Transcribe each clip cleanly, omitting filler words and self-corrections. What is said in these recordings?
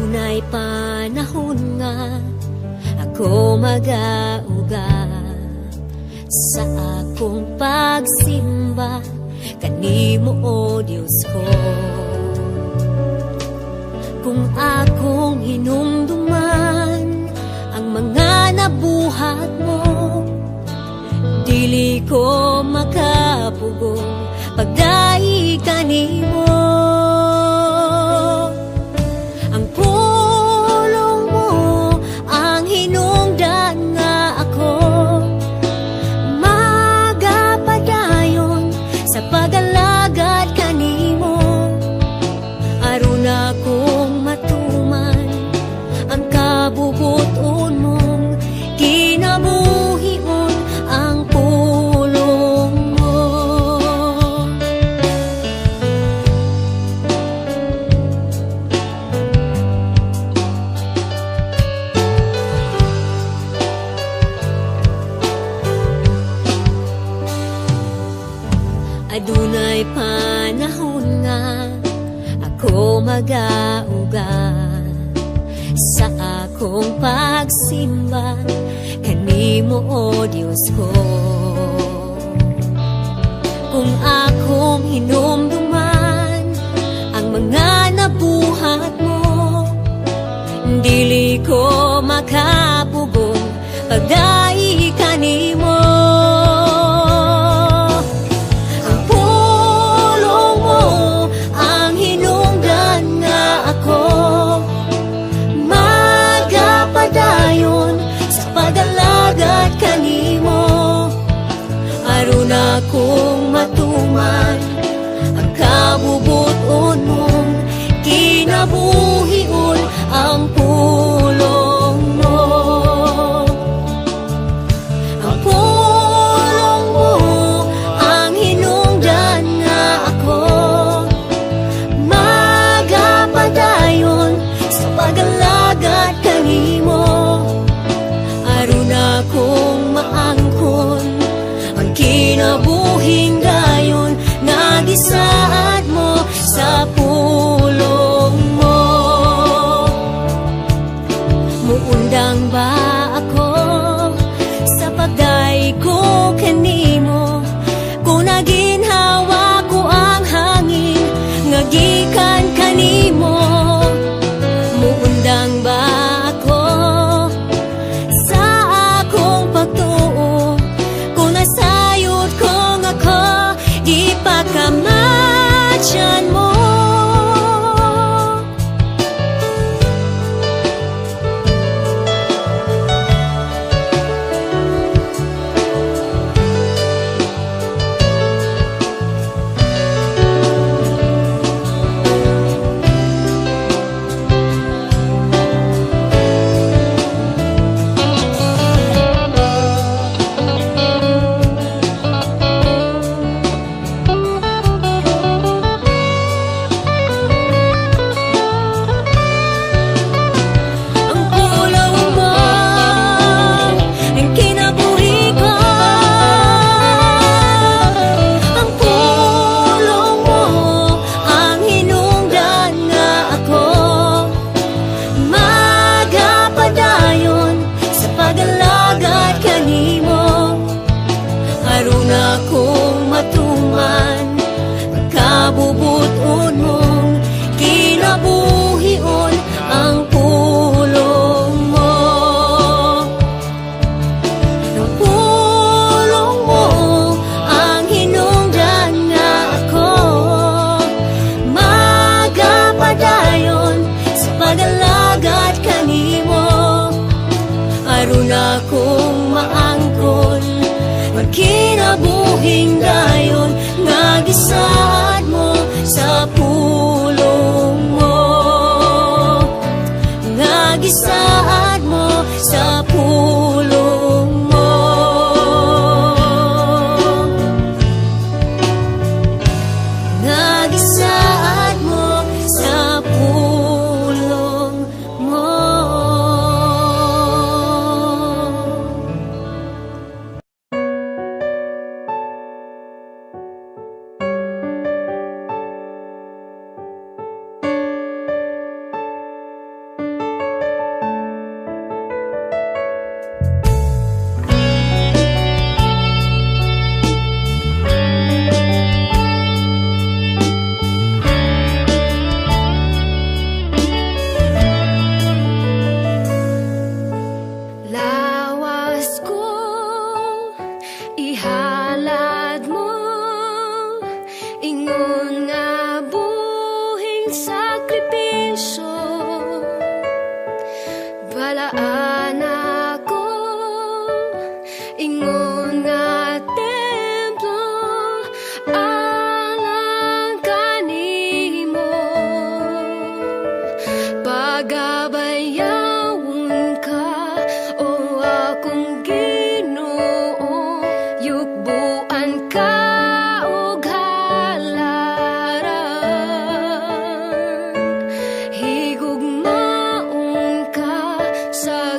Adunay panahon nga ako magauga sa akong pagsimba kanimo o Diyos ko. Kung akong hinumduman ang mga nabuhat mo, dili ko makapugong pagdai kanimo. Ang pulong mo ang hinungdan nga ako magapadayon sa pagalagad kanimo. Aron akong matuman ang kabubuton mong kinabuhion ang pulong mo. Adunay panahon nga ako magauga sa akong pagsimba kanimo o Diyos ko. Kung akong hinumduman ang mga nabuhat mo, dili ko makapugong pagdai kanimo. Aron akong matuman ang kabubuton mong kinabuhion ang pulong mo. Ang pulong mo ang hinungdan nga ako magapadayon sa pagalagad kanimo. Aron akong maangkon ang kinabuhing dayon nga gisaad mo sa pulong mo. Muundang ba ako sa pagday ko kanimo, kung naginhawa ko ang hangin nga gikan kanimo? Muundang ba ako sa akong pagtuo, kung nasayod kong ako di pa kamatyan mo? Aron akong matuman ang kabubuton mong kinabuhion ang pulong mo. Ang pulong mo ang hinungdan nga ako magapadayon sa pagalagad kanimo. Aron akong maangkon ang kinabuhing dayon nga gisaad mo sa pulong mo. Nga gisaad mo sa pulong mo. Nga gisaad mo sa pulong mo. balaan ako, ingon nga templo alang kanimo. Pagabayawon ka o akong Ginoo, yukbuan ka og halaran, higugmaon ka sa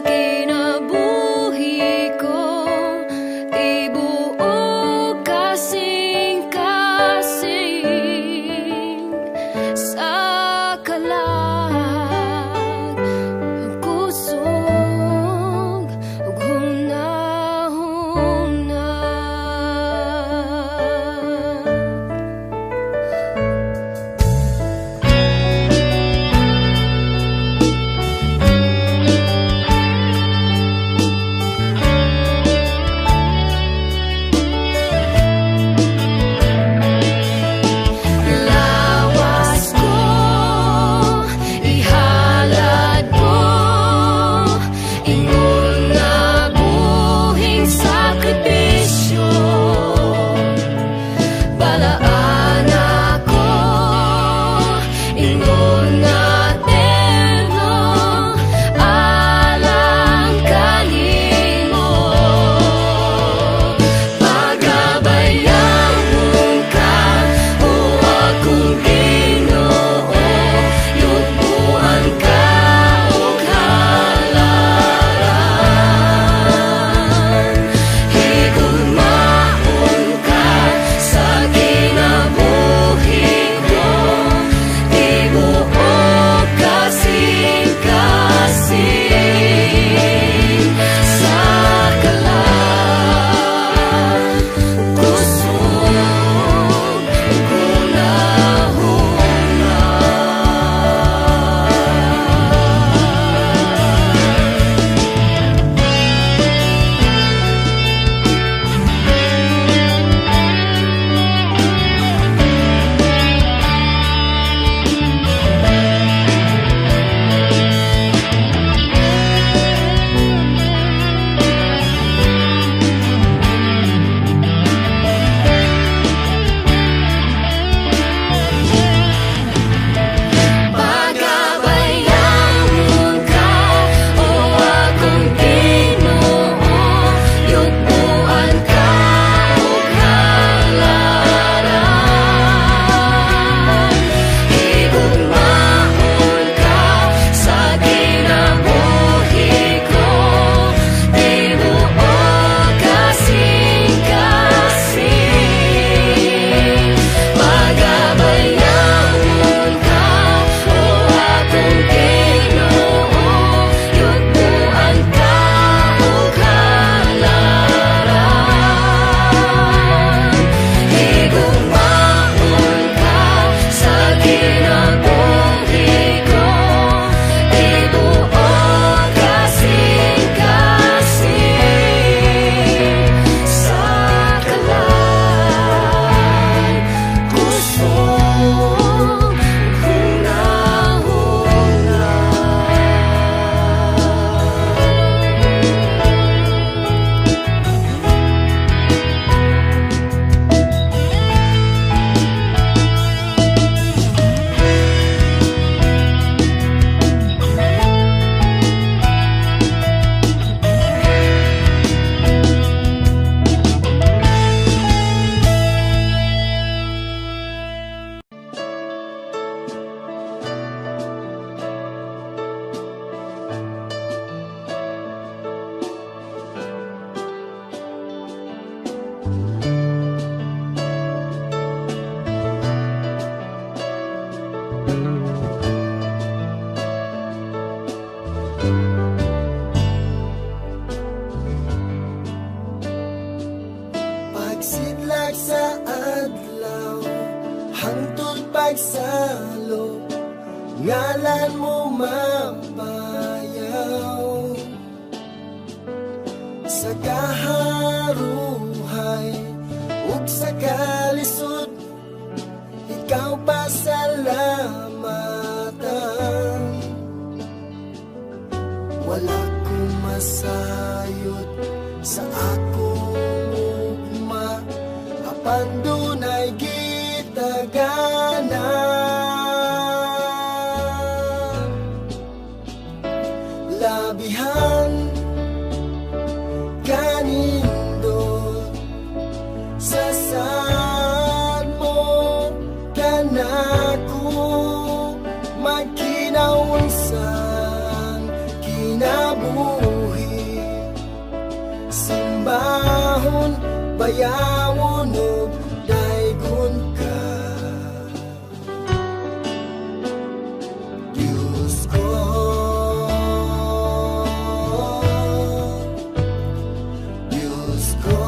wala kong masayot sa akong ugma, apan dunay gitagana. Labihan kanindot sa sad mo kanako, magkinaunsan kinabuhi, simbahon bayawon ug daygon ka. Diyos ko, Diyos ko,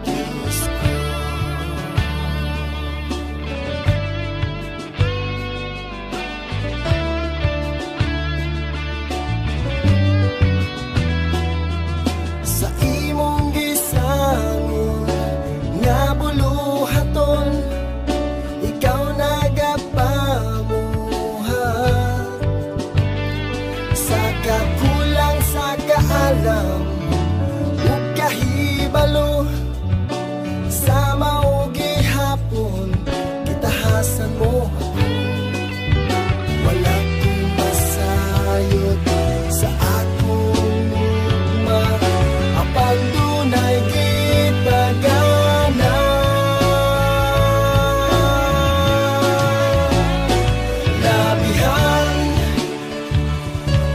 Diyos ko. Sa imong gisangon nga buluhaton, ikaw nagapamuhat. Sa kakulang sa kaalam ug kahibalo, sa mao gihapon kitahasan mo ako. Wala kong masayot sa akong ugma, apan dunay gitagana. Labihan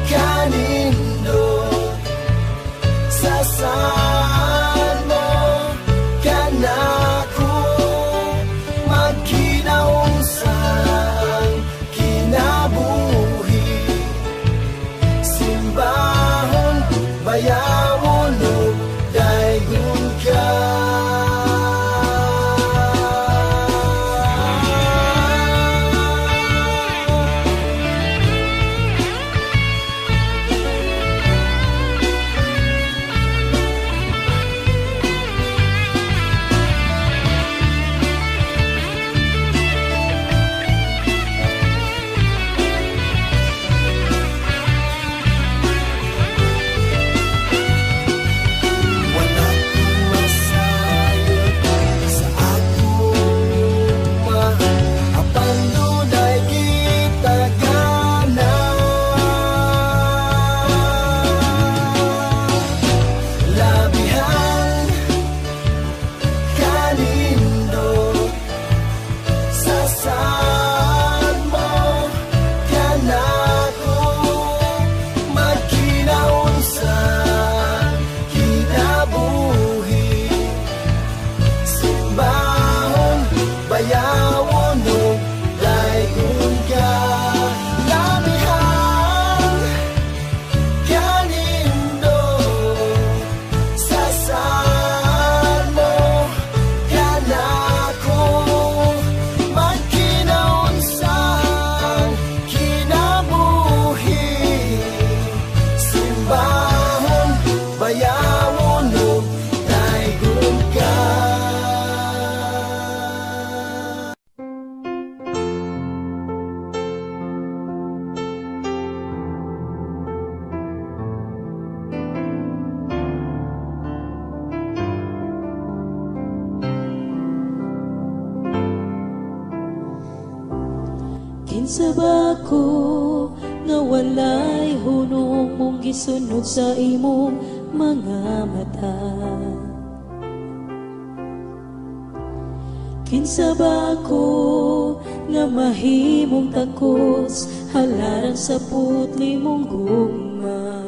kanindot sa sad mo kanako, magkinaunsan kinabuhi, simbahon bayawon ug daygon ka. Wala kong masayot sa akong ugma, apan dunay gitagana. Labihan kanindot sa sad mo kanako, magkinaunsan kinabuhi, simbahon bayawon ug daygon ka. Labihan kanindot sa sad mo kanako, magkinaunsan kinabuhi, simbahon bayawon ug daygon ka. Kinsa ba ko nga walay hunong mong gisunod sa imong mga mata? Kinsa ba ko nga mahimong takos halaran sa putli mong gugma?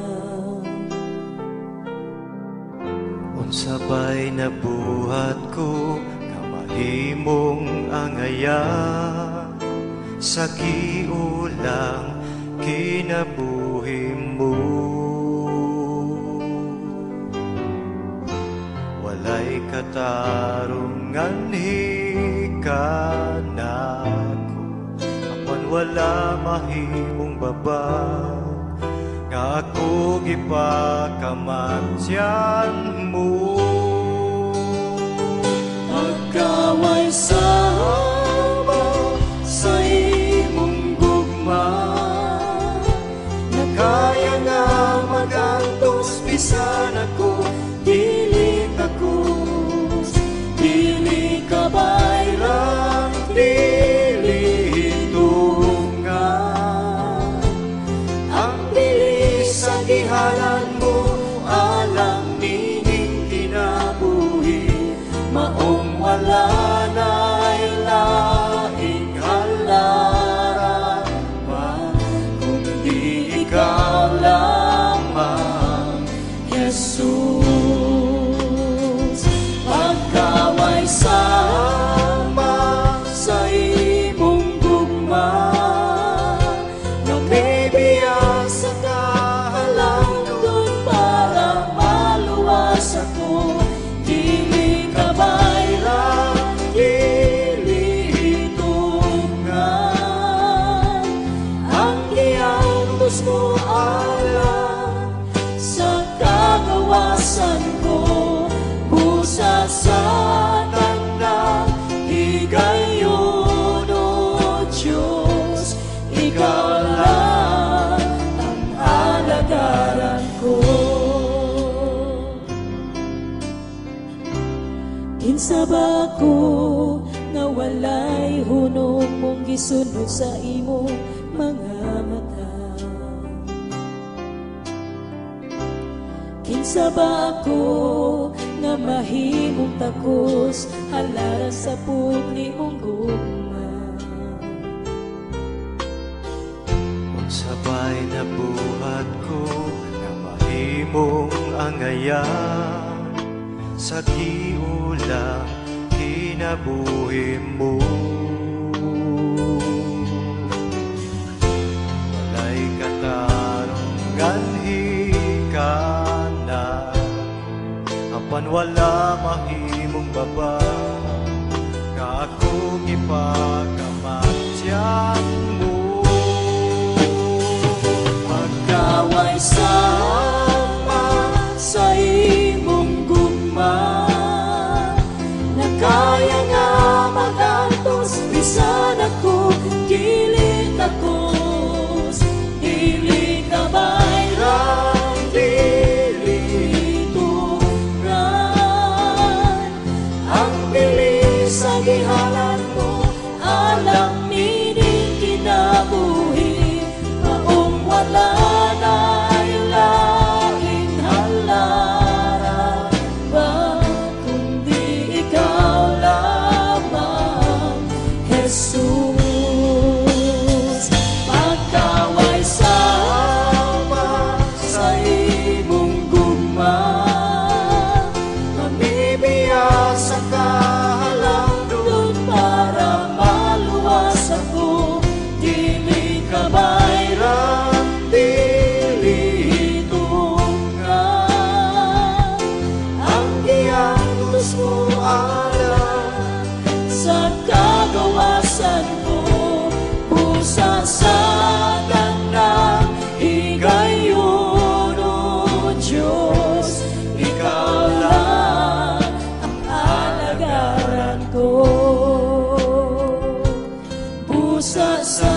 Unsa ba'y nabuhat ko nga mahimong angaya sa giulang kinabuhi mo? Walay katarungan hikanako, apan wala mahimong baba nga ako gipakamatyan mo. Magkaway sa imong bako nga walay hunong mong gisunod sa imong mga mata. Kinsa ba ako nga mahimong takos halara sa putli mong gugma? Sabay na buhat ko na mahimong angaya sa giula kinabuhi mo. Walay katarungan hikana apan wala mahimong baba nga ako gipagamatyan mo. Magkaway sama sa imong gugma, nakaya nga magantos bisan ako kilit takos. Dili ka bayrang, dili turan, ang bilis sa gihalan mo alam mining kinabuhi. Maong wala na'y lahing halaran ba kundi ikaw lamang, Jesus. Pagkaway sama sa imong gugma, mamibiyas sa kahalandon para maluwas ako. Dili ka bayrang, dili tungan, ang giantos mo alam sa kagawasan mo. Pusa sa tanang higayon, O Diyos, ikaw lang ang alagaran ko. Pusa sa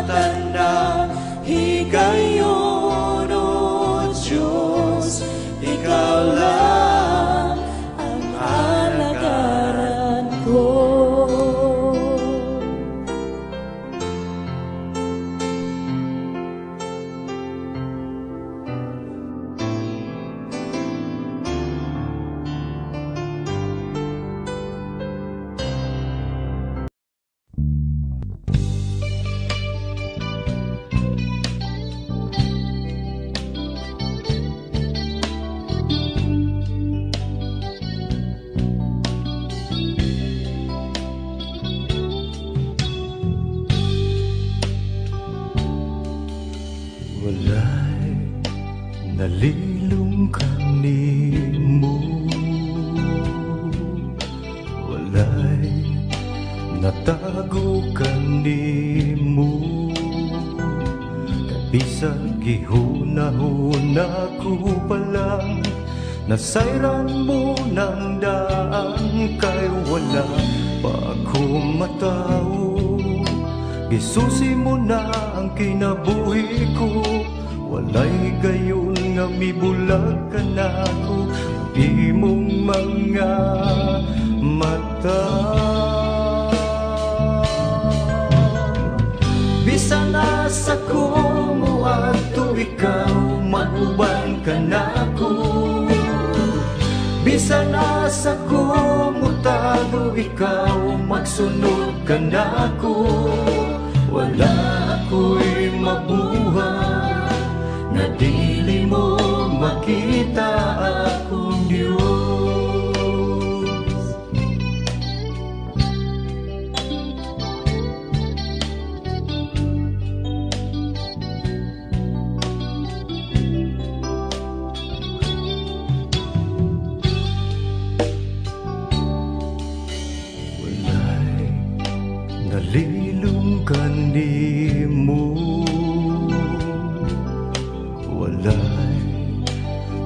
tanang higayon, O Diyos, ikaw lang ang alagaran ko. Walay nalilong kanimo, walay natago kanimo, kabisag gihunahuna ko palang nasayran mo ng daan, kay wala pa ako matao. Gisusi mo na ang kinabuhi ko, walay gayon nga mibulag ka na ko imong mga mata. Bisan asa ko mo ato ikaw, mauban ka na ko. Bisan asa ko mo tago ikaw, magsunod ka na ko. Wala ako'y mabuhay na dili mo makita akong Diyos. Walay nalilong kanimo, walay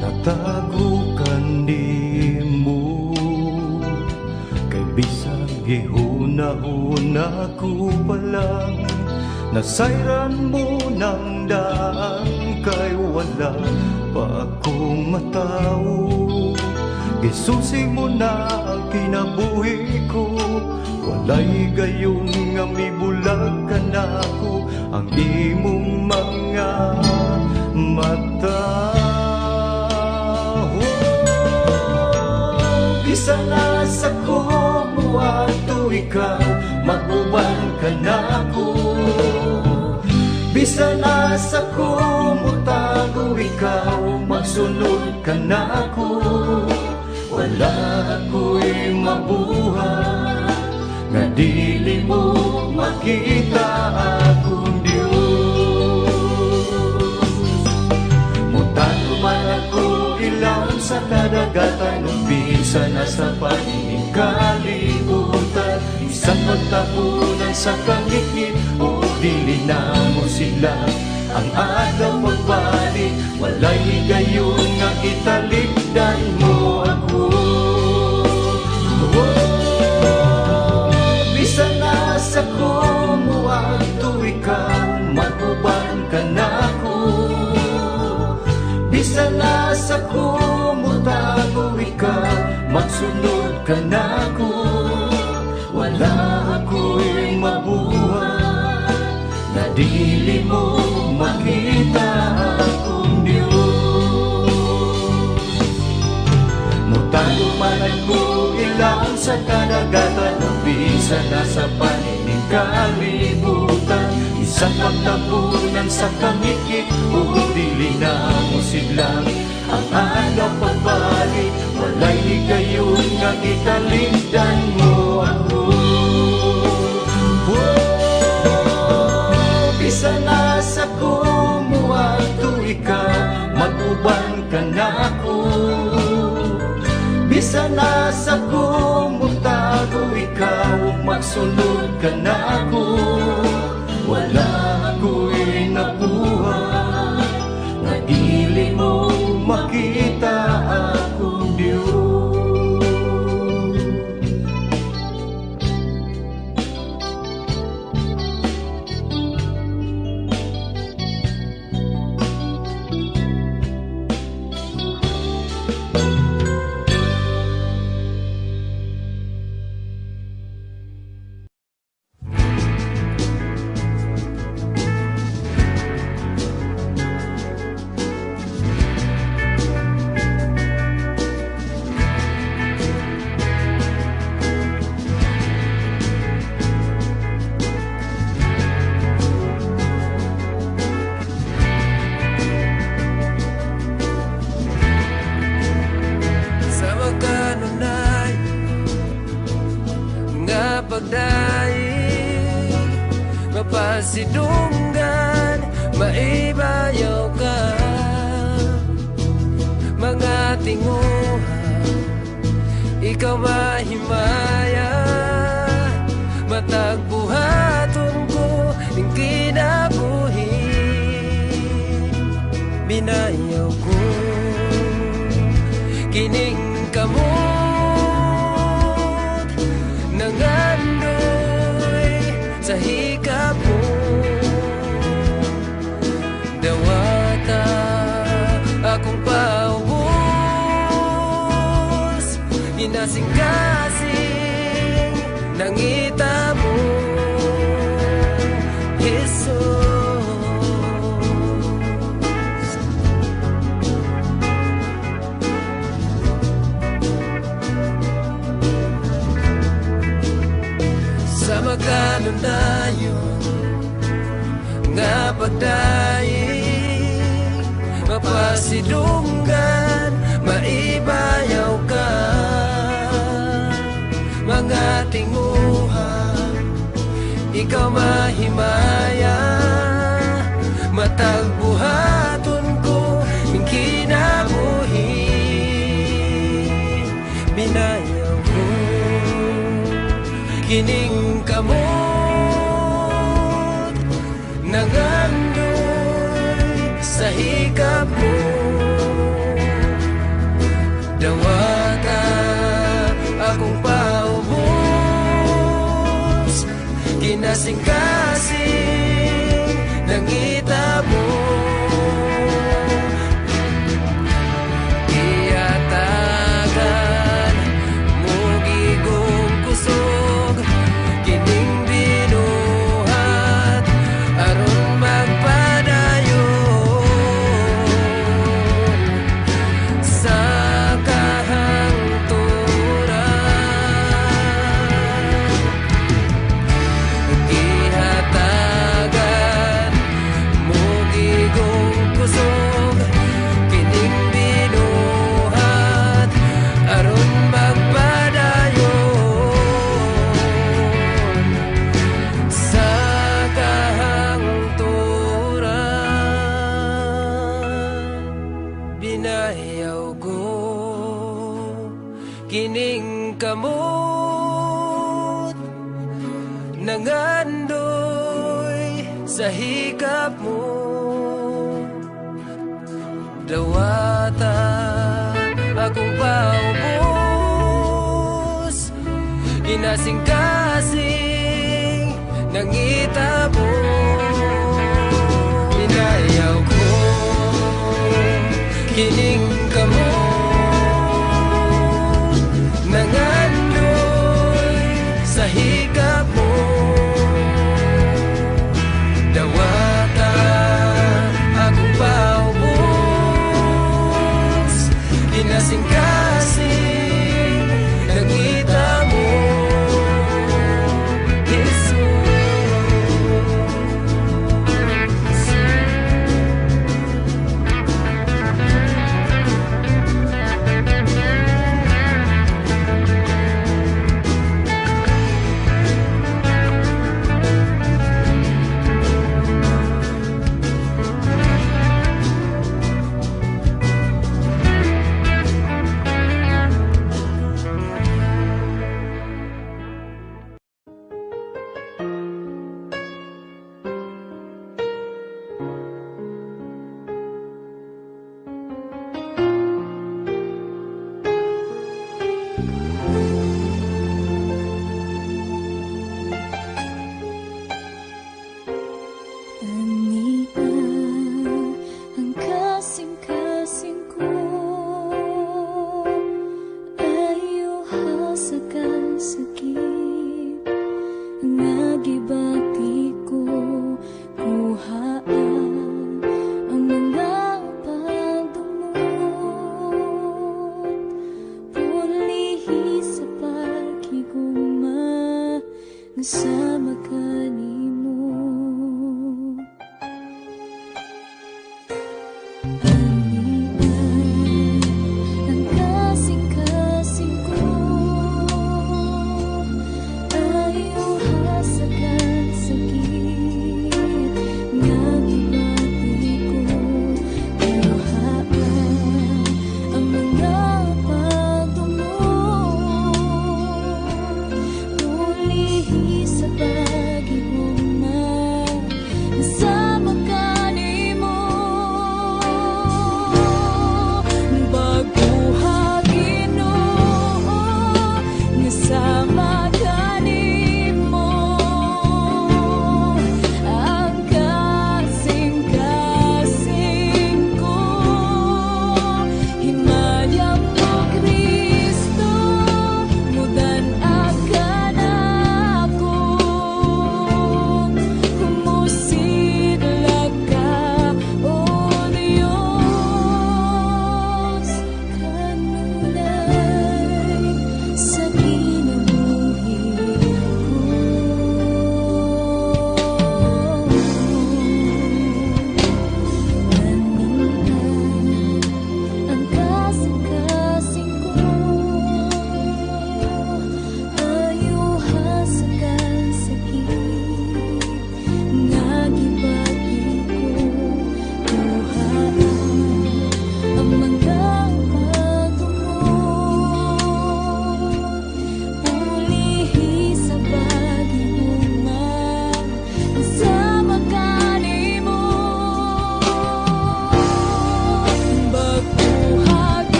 natago kanimo, kay bisag gihuna-huna ko palang nasayran mo ng daan, kay wala pa akong matao. Gisusi mo na ang kinabuhi ko, walay gayon nga mibulag ka na ako. Ang imong mga mata, bisa na sa kumuwato ikaw, mag-uban ka na ako. Bisa na sa kumutago ikaw, magsunod ka na ako. Wala ako'y mabuhay nga dili mo makita akong Diyos. Mutago man ako ilaw sa kadagatan, umpisa na sa paningin kalibutan. Isang magtapunan sa kangit-ngit, o dili na mo sila ang agaw magbalik. Walay gayon nga italikdan mo ako. Bisa na sa kumuwato ikaw, mag-uban ka na ako. Bisa na sa kumutago ikaw, magsunod ka na ako. Wala ako'y mabuhay na dili mo makita akong Diyos. Mutago man ako ilaw sa kadagatan, umpisa na sa paningin kalibutan. Isang magtapunan sa kangit-ngit, o dili na mo siglang ang agaw pagbalik. Walay gayon nga italikdan mo ako. Bisa na sa kumuwato ikaw, mag-uban ka na ako. Bisa na sa kumutago ikaw, magsunod ka na ako. Wala ako'y nabuhay na dili mo makita akong Diyos. Mapasidunggan, maibayaw ka. Mga tinguhan, ikaw mahimaya. Matagbuhaton ko ng kinabuhi. Binayaw ko kining kamot nangandoy sa hikap mo. Dawata akong paubos, ginasing-kasing nangita mo, Jesus. Sa magkanunayon nga pagdaing, mapasidunggan, maibayaw ka. Mga tinguhan, ikaw mahimaya. Matagbuhaton ko ng kinabuhi. Binayaw ko kining kamot nangandoy sa hikap mo. Dawata akong paubos, ginasing-kasing nangita mo. Iyatagan kamot nangandoy sa hikap mo. Dawata akong paubos, inasing-kasing nangitabo. Inayaw ko kining kamot nangandoy sa hikap mo. Dawata akong paubos, inasing-kasing nangitabo.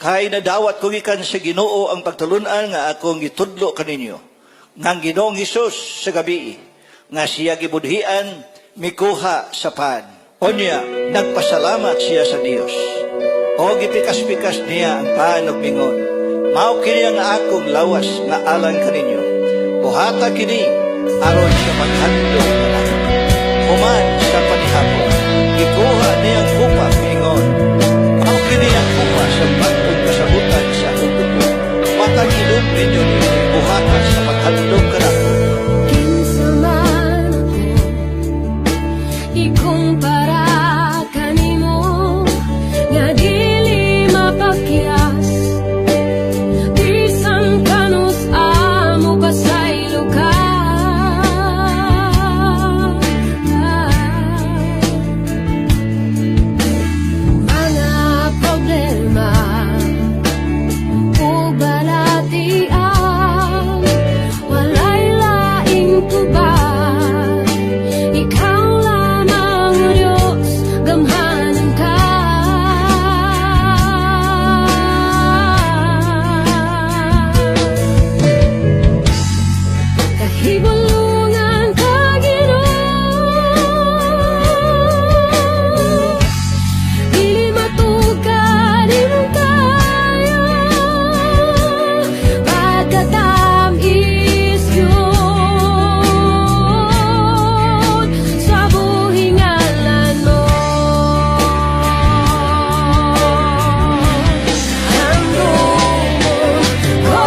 Kay nadawat ko gikan sa Ginoo ang pagtulunan nga akong gitudlo kaninyo. Ngang Ginoong Hesus sa gabi, nga siya gibudhian, mikuha sa pan. Onya, nagpasalamat siya sa Dios. O gipikas-pikas niya ang pan ug mingon. Mao kini ang akong lawas nga alang kaninyo. Buhata kini aron sa paghandog kanako. Human sa panihapon, gikuha niyang kupa mingon. Mao kini ang kupa sa bagong kasabutan sa upo. Matagilog ninyo ni buhata sa paghandog kanako. Kinsa man ako ikumpara kanimo nga dili mapakyas bisan kanus amo kasaylo ka. Mga problema ug balatian walay laing tubag, ikaw lamang o Diyos, gamhanan ka. Kahibulungan ka, Ginoo, dili matugan imong kayo, pagkatamis yun sa buhingalan mo. Ang buong ko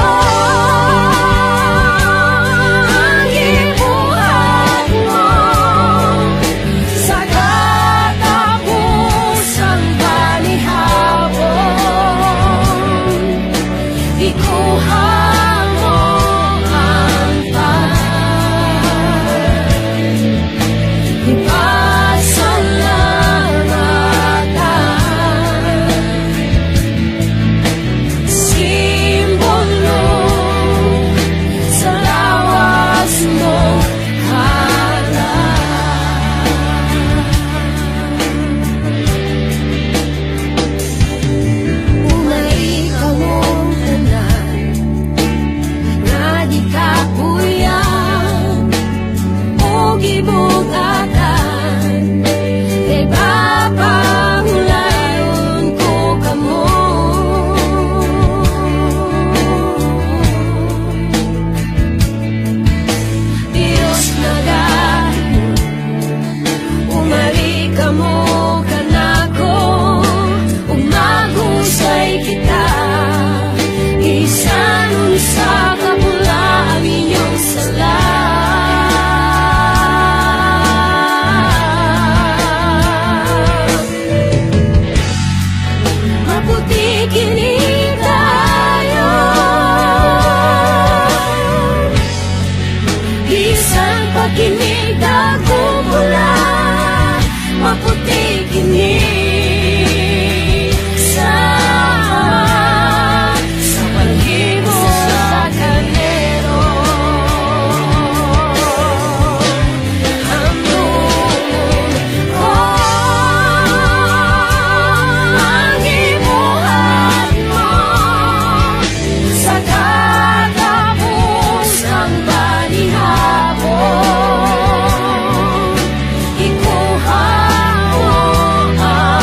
ang ibuhat mo sa katapusang panihapon. Ikuha mo ang pan, ipasalamatan, simbolo sa lawas mong harap. Umay ka mong tanan, nga di kapuyan o gibugatan, kay papangulayon ko kamo. Diyos na gani, umali ka mo kanako, umagusay kita, isanon sa kapula ang inyong sala. Maputi kini tayo, isang pagkinig dagong mula, maputi kini sa palhibo sa kanero. Ang buong ko ang ibuhat mo sa katapusang panihapon. Ikuha mo ang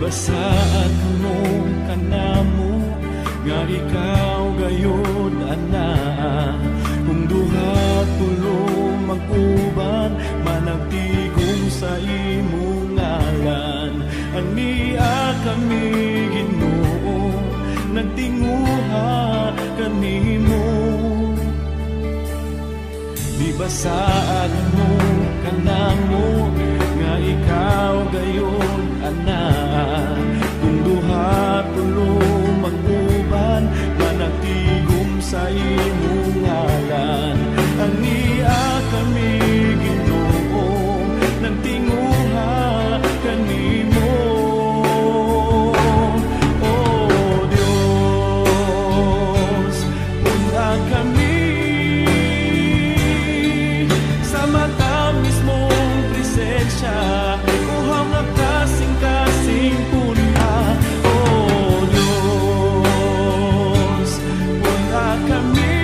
Basaad mo kanamo nga ikaw gayud ana. Kung duha tulo mag-uban managtigom sa imong ngalan. Ania kami Ginoo nagtinguha kanimo. Di basaad mo kanamo nga ikaw gayon ana. Kung duha tulo mag-uban managtigom sa imong ngalan. Ania kami Ginoo nagtinguha kanimo. Oh Dios, una kami sa matamis mong presensya. Uhaw nga kasing-kasing puna. Oh Diyos, una kami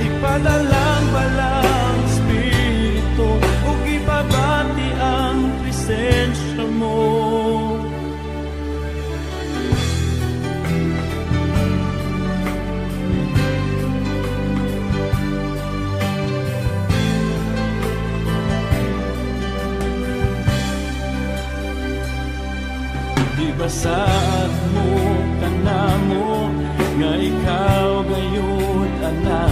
ipadalang balang Espiritu o ibabati ang presensya mo. Di basaad mo kanamo nga ikaw gayud ana.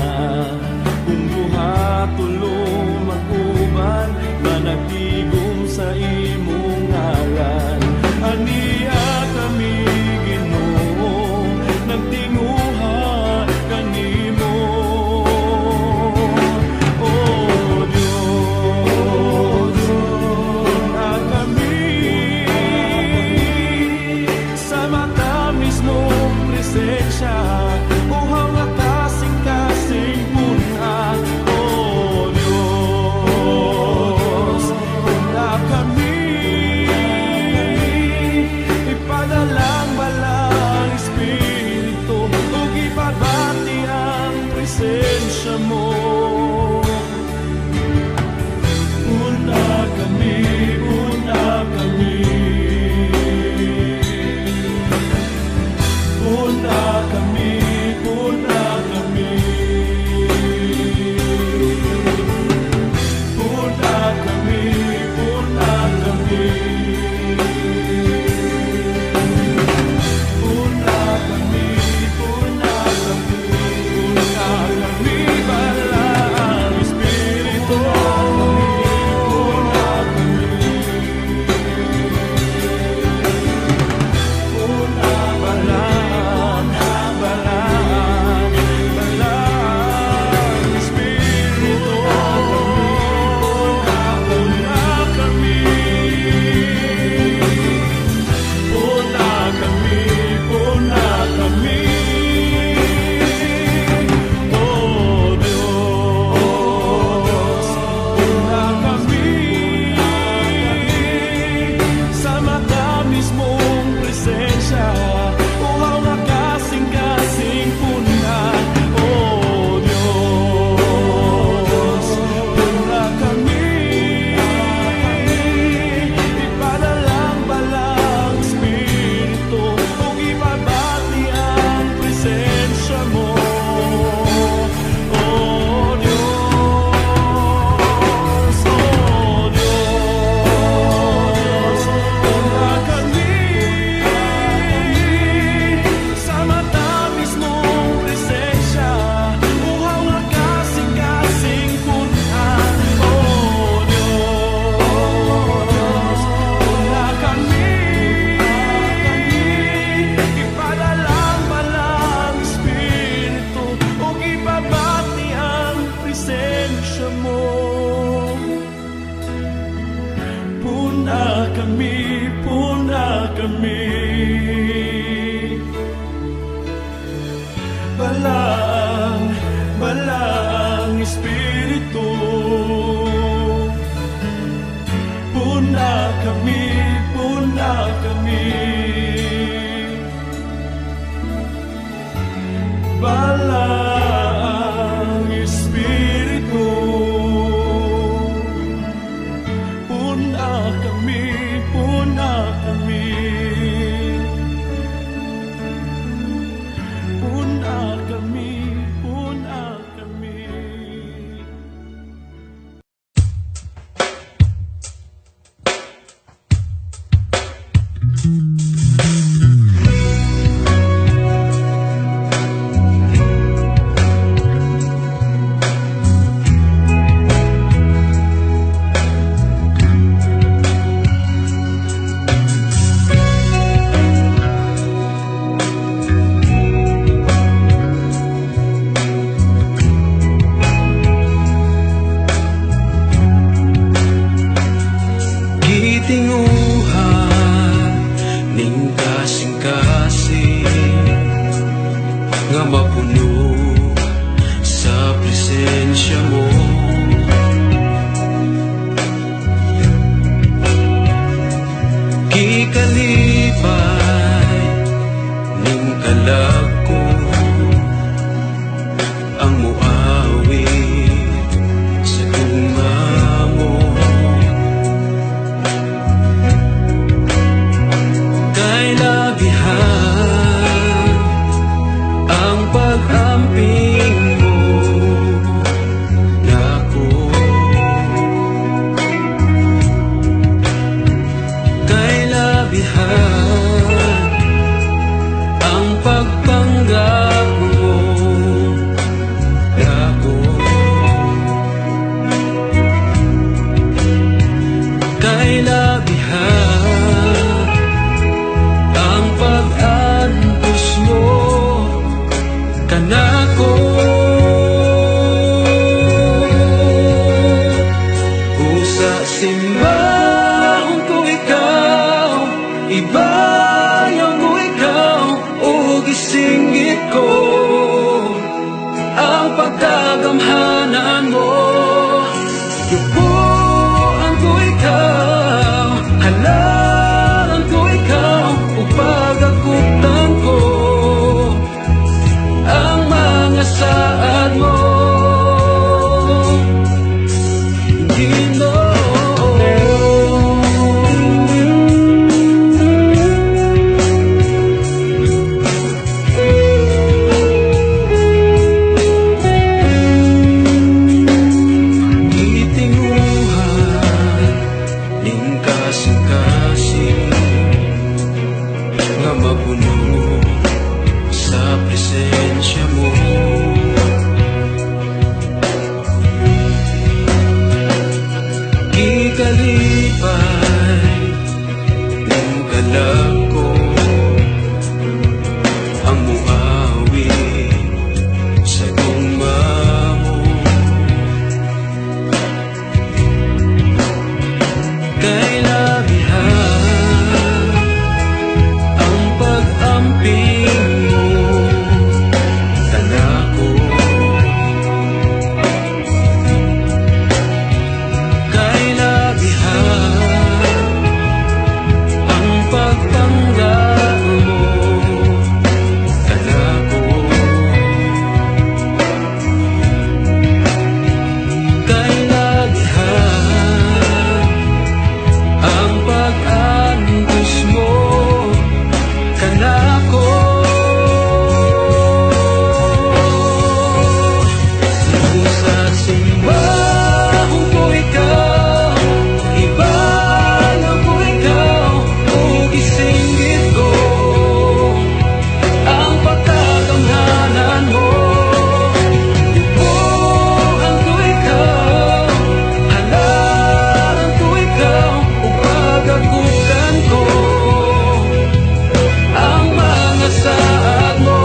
Kung duha tulo mag-uban managtigom sa imong ngalan. Ania kami Ginoo nagtinguha kanimo. Oh Dios, una kami sa matamis mong presensya. Uhaw nga kasing-kasing puna. Oh Diyos, una kami ipadalang balang Espiritu o ibabati ang presensya mo. Una kami, una kami. Una kami, una kami. Una kami, una kami. Una kami, una kami. Una kami, balang Espiritu. Una kami. Una balang, balang, balang Espiritu. Una kami. Una kami, una kami. Oh Diyos, una kami sa matamis mong presensya. Uhaw nga kasing-kasing puna. Oh Diyos, una kami ipadalang balang Espiritu o ibabati ang presensya mo. Oh Diyos, oh Diyos, una kami sa matamis mong presensya. Uhaw nga kasing-kasing puna. Oh Diyos, una kami ipadalang balang Espiritu o ibabati ang presensya mo. Puna kami, puna kami. Balang, balang Espiritu. Puna kami, puna kami. Balang Espiritu. Puna kami, puna simbahon ko ikaw, ibayaw ko ikaw, o gisinggit ko ang pagkagamhanan mo. Yubuan ko ikaw, halalan ko ikaw, upagakutan ko ang mga saad mo. Ikalipay ng galak ko ang muawi sa gumba mo. Kay labihan ang pag-amping mo, tanako. Kay ang pagpanggap mo, tanako. Kay labihan ang pag-antos mo, kanako. Sa simbahon ko ikaw, ibayaw ko ikaw, o gisinggit ko ang pagkagamhanan mo. Yubuan ko ikaw, halalan ko ikaw, upagakutan ko ang mga saad mo.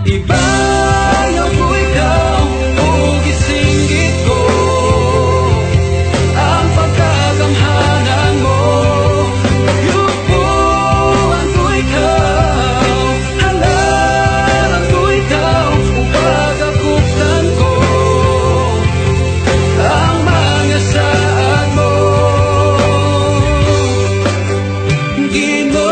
Ibayaw ko ikaw, o gisinggit ko ang pagkagamhanan mo. Yubuan ko ikaw, halalan ko ikaw, upagakutan ko ang mga saad mo, Ginoo.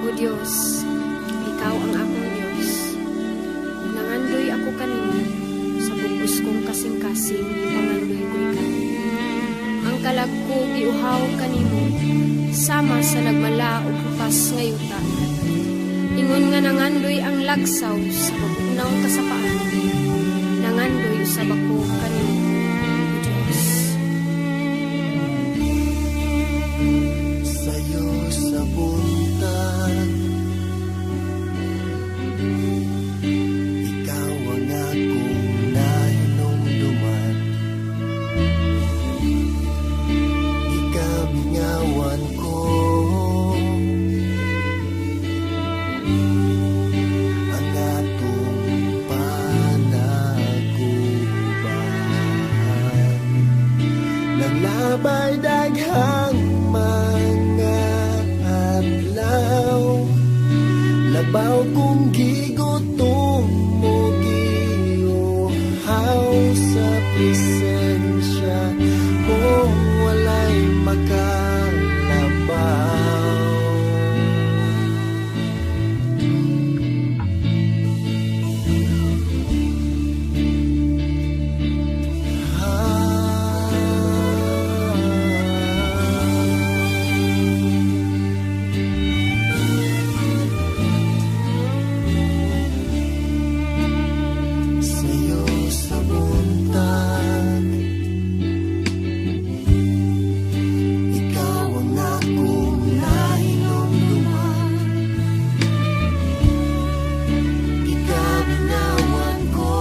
O Diyos, Ikaw ang akong Diyos. Nangandoy ako kanimo, sa bugos kong kasing-kasing, ipangandoy ko ikaw. Ang kalag ko giuhaw kanimo, sama sa nagmala o kupas ngayuta. Ingon nga nangandoy ang lagsaw sa pagunaw kasapaan. Nangandoy sa bako kanimo, O Diyos. Sa'yo sa buntag, ikaw ang akong nahinumduman. Ikaw bingawan ko, ang atong pan Naglabay daghang mga adlaw, labaw kong gigutom mo giuhaw sa presensya mo, walay makalabaw. Sa'yo sa buntag, ikaw ang akong nahinumduman. Ikaw binawan ko,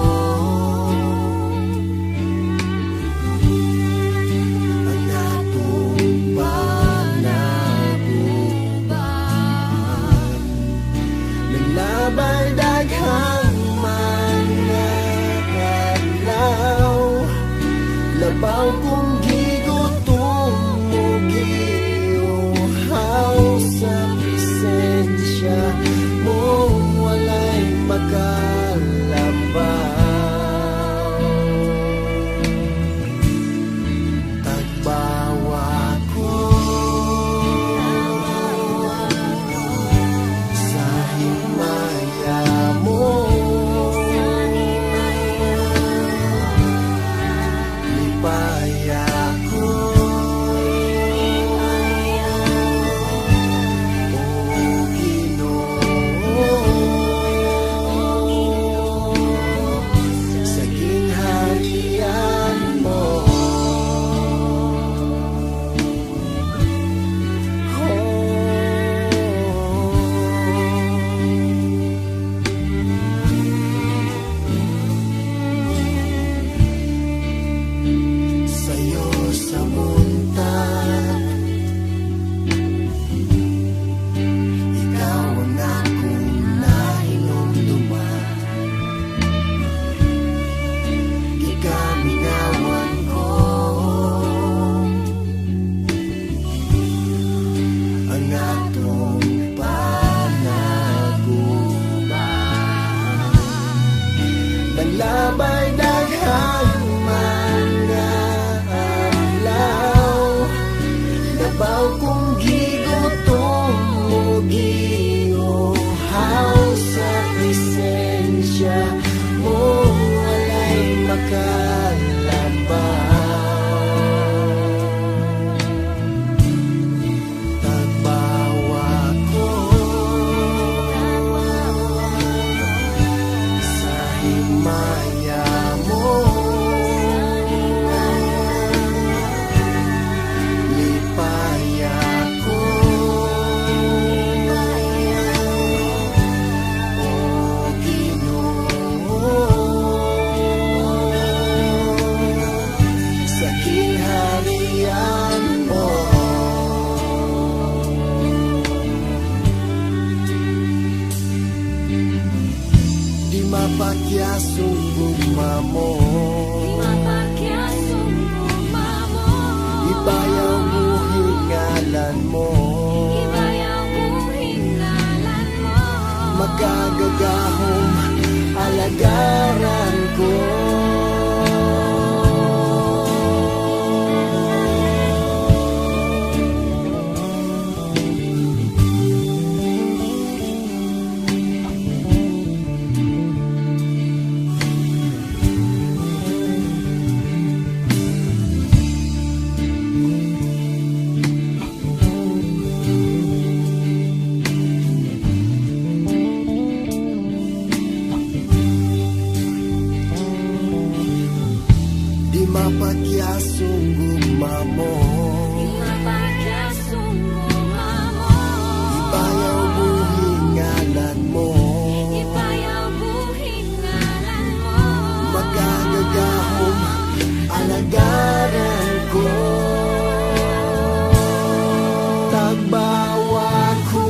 ang atong panaguban. Naglabay daghang mga adlaw, labaw kong gigutom mo giuhaw sa presensya mo, walay makalabaw. Tagbawa ko sa himaya mo, lipaya ko, O Ginoo, sa gingharian mo. Sa'yo sa buntag, ikaw ang akong nahinumduman. Ikaminawan ko, ang atong panaguban. Naglabay daghang mga adlaw, labaw kong gigutom mo giuhaw sa presensya mo, walay makalabaw. Tagbawa ko sa himaya mo, lipaya ko, O Ginoo, sa gingharian mo. Di mapakyasong gugma mo, ibayaw mo hingalan mo, magagagahong alagaran ko. Di mapakyasong gugma mo, ibayaw mo hingalan mo, magagagahong alagaran ko. Tagbawa ko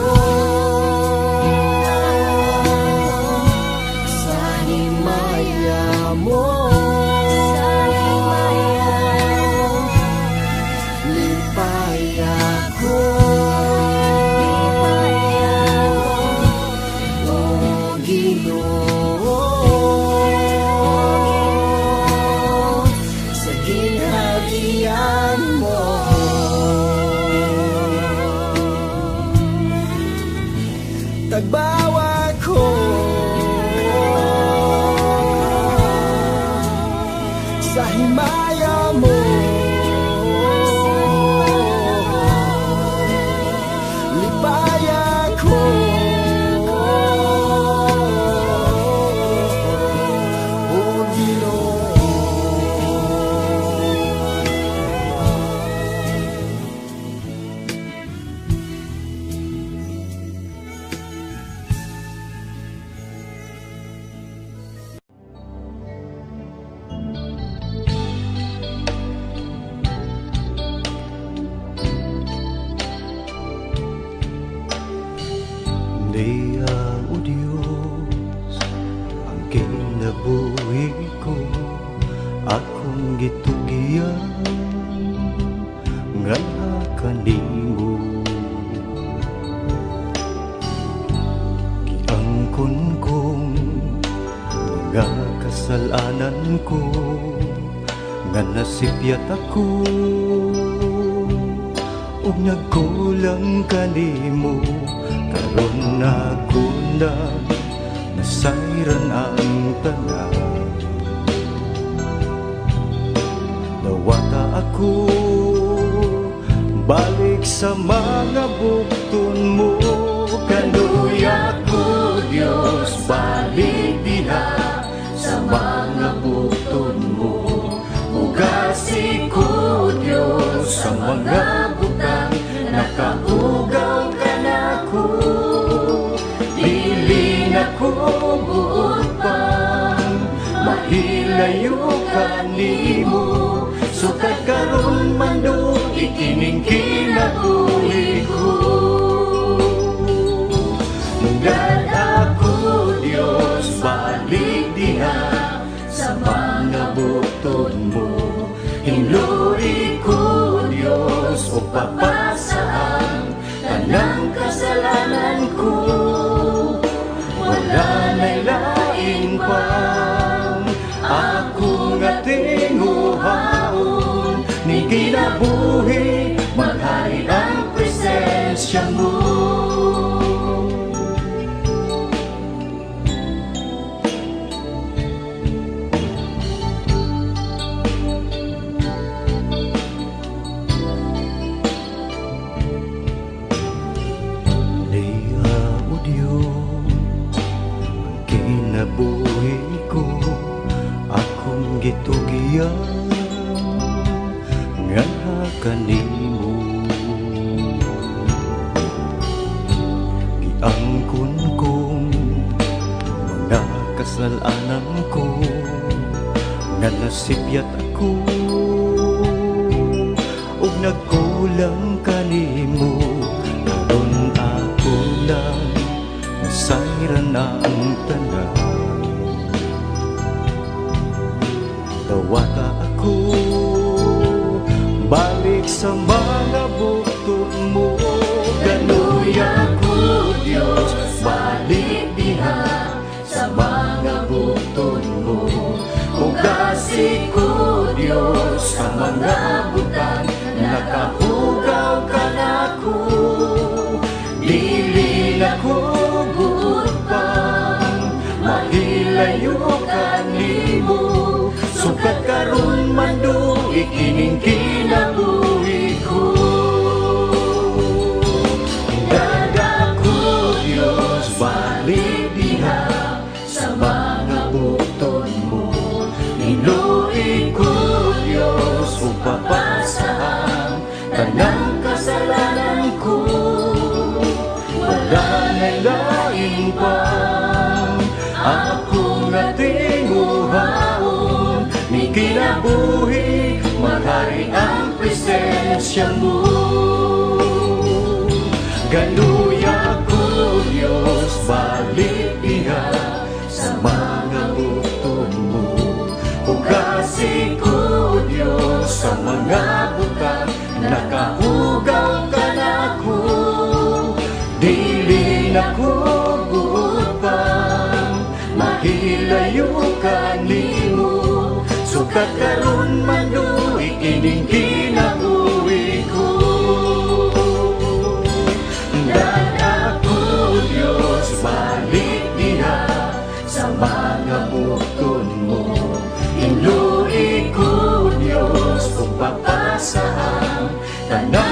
sa himaya mo, himaya mo. Libaya ko, O Ginoo. Diya o Diyos, ang kinabuhi ko, akong gitugiyan, nga kanimo. Giangkon kong mga kasalanan ko, nga nasipyat ako, ug nagkulang kanimo. Karon ako na nasayran ang tanan. Nawata ako balik sa mga bukton mo. Kaluya ko Diyos, balik diha sa mga bukton mo. Ugasi ko Diyos sa mga butang, nakaugaw ka na ko. Dili na ko buot pang mahilayo kanimo. Sukad karon man do ikining kinabuhi ko. Munggad ako Diyos, balik diha sa mga bukton mo. Hinluwi ko Diyos, o papasaan tanang kasalanan ko. Wala na'y lain pang ako nga tinguhaon. Ni kinabuhi maghari ang presensya mo. Buhi ko akong gitugiyan, nga kanimo. Giangkon kong mga kasalanan ko, nga nasipyat ako, ug nagkulang kanimo. Karon ako lang nasayran ang tanan. Nawata ako balik sa mga bukton mo. Kaluya ko Diyos, balik diha sa mga bukton mo. Ugasi ko Diyos sa mga butang, nakahugaw ka na ko. Dili na ko buot pang mahilayo kanimo. Sukad karon man do ikining kinabuhi ko. Dada ko Diyos, balik diha sa mga bukton mo. Hinluwi ko Diyos, ug papasaan tanang kasalanan ko. Wala na'y lain pang ako nga tinguhaon. Ni kinabuhi maghari ang presensya mo. Galuya ko Diyos, balik diha sa mga bukton mo. Ugasi ko Diyos sa mga butang, nakahugaw ka na ko. Dili na ko buot pang mahilayo kanimo. Sukad karon man do ikining kinabuhi ko. Dada ko Diyos, balik diha sa mga bukton mo. Hinluwi ko sa ang tanan